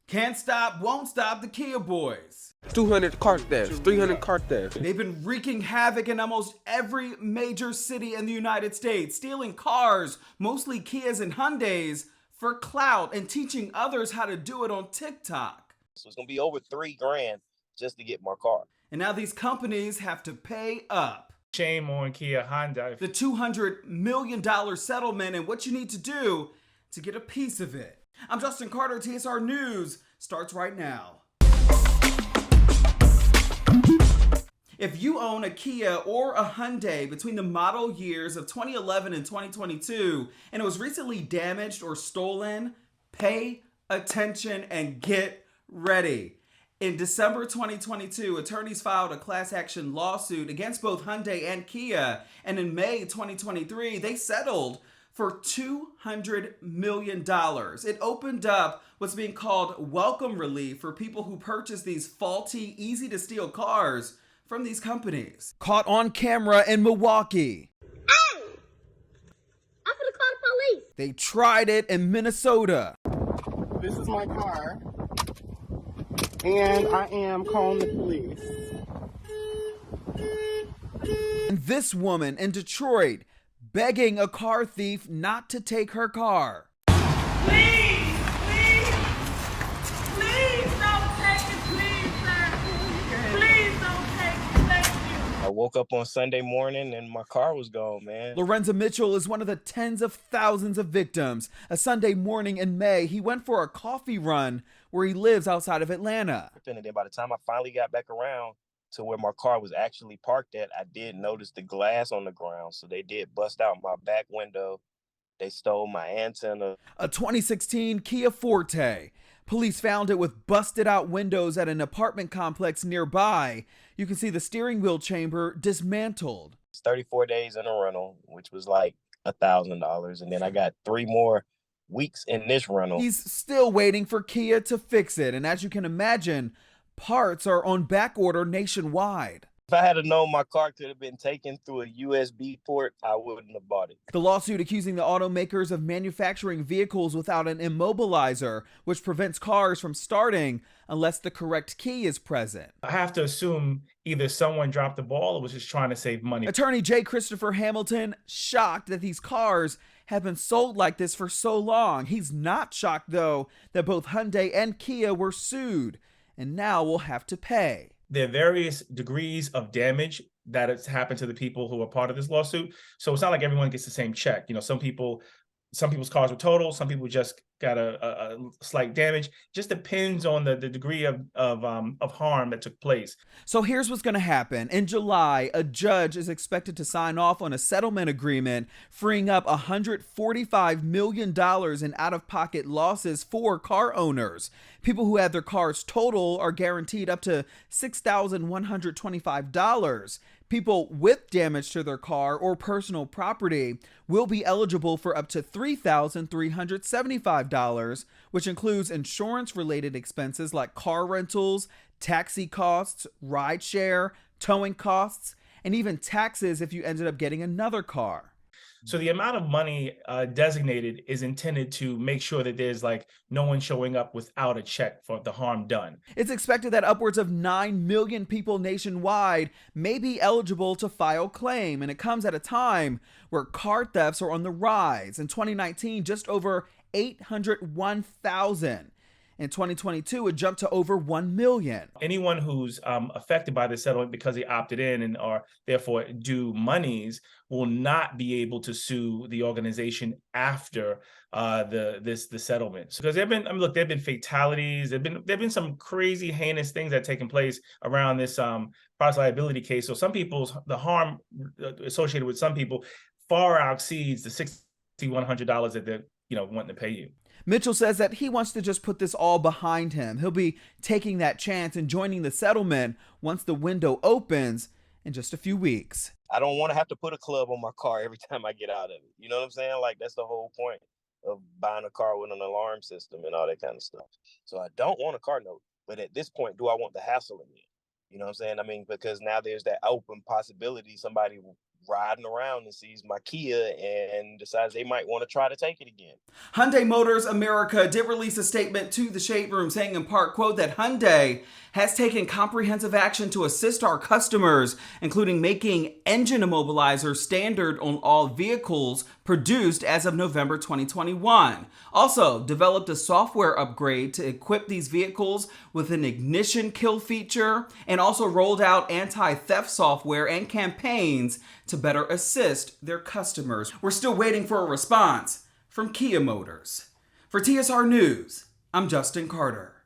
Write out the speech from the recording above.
Can't stop, won't stop the Kia boys. 200 car thefts, 300 car thefts. They've been wreaking havoc in almost every major city in the United States, stealing cars, mostly Kias and Hyundais, for clout and teaching others how to do it on TikTok. So it's gonna be over $3,000 just to get my car. And now these companies have to pay up. Shame on Kia Hyundai. The $200 million settlement and what you need to do to get a piece of it. I'm Justin Carter, TSR News starts right now. If you own a Kia or a Hyundai between the model years of 2011 and 2022 and it was recently damaged or stolen, pay attention and get ready. In December 2022, attorneys filed a class action lawsuit against both Hyundai and Kia, and in May 2023, they settled for $200 million. It opened up what's being called welcome relief for people who purchase these faulty, easy to steal cars from these companies. Caught on camera in Milwaukee. Hey! I'm gonna call the police. They tried it in Minnesota. This is my car, and I am calling the police. And this woman in Detroit begging a car thief not to take her car. Please, please, please don't take it, please, sir. Please don't take it, thank you. I woke up on Sunday morning and my car was gone, man. Lorenzo Mitchell is one of the tens of thousands of victims. A Sunday morning in May, he went for a coffee run where he lives outside of Atlanta. And then by the time I finally got back around to where my car was actually parked at, I did notice the glass on the ground. So they did bust out my back window. They stole my antenna. A 2016 Kia Forte. Police found it with busted out windows at an apartment complex nearby. You can see the steering wheel chamber dismantled. It's 34 days in a rental, which was like $1,000. And then I got 3 more weeks in this rental. He's still waiting for Kia to fix it. And as you can imagine, parts are on back order nationwide. If I had known my car could have been taken through a USB port, I wouldn't have bought it. The lawsuit accusing the automakers of manufacturing vehicles without an immobilizer, which prevents cars from starting unless the correct key is present. I have to assume either someone dropped the ball or was just trying to save money. Attorney J. Christopher Hamilton shocked that these cars have been sold like this for so long. He's not shocked, though, that both Hyundai and Kia were sued and now will have to pay. There are various degrees of damage that has happened to the people who are part of this lawsuit. So it's not like everyone gets the same check. You know, some people's cars were total, some people just got a slight damage. Just depends on the degree of harm that took place. So here's what's going to happen. In July, a judge is expected to sign off on a settlement agreement freeing up $145 million in out-of-pocket losses for car owners. People who had their cars total are guaranteed up to $6,125. People with damage to their car or personal property will be eligible for up to $3,375, which includes insurance-related expenses like car rentals, taxi costs, rideshare, towing costs, and even taxes if you ended up getting another car. So the amount of money designated is intended to make sure that there's like no one showing up without a check for the harm done. It's expected that upwards of 9 million people nationwide may be eligible to file claim, and it comes at a time where car thefts are on the rise. In 2019, just over 801,000. In 2022, it jumped to over 1 million. Anyone who's affected by the settlement because they opted in and are therefore due monies will not be able to sue the organization after the settlement. Because there've been fatalities, there've been some crazy heinous things that have taken place around this product liability case. So the harm associated with some people far exceeds the $6,100 that they're wanting to pay you. Mitchell says that he wants to just put this all behind him. He'll be taking that chance and joining the settlement once the window opens in just a few weeks. I don't want to have to put a club on my car every time I get out of it. You know what I'm saying? Like, that's the whole point of buying a car with an alarm system and all that kind of stuff. So I don't want a car note. But at this point, do I want the hassle again? You know what I'm saying? I mean, because now there's that open possibility somebody riding around and sees my Kia and decides they might want to try to take it again. Hyundai Motors America did release a statement to the Shade Room saying in part, quote, that Hyundai has taken comprehensive action to assist our customers, including making engine immobilizer standard on all vehicles produced as of November 2021. Also, developed a software upgrade to equip these vehicles with an ignition kill feature, and also rolled out anti-theft software and campaigns to better assist their customers. We're still waiting for a response from Kia Motors. For TSR News, I'm Justin Carter.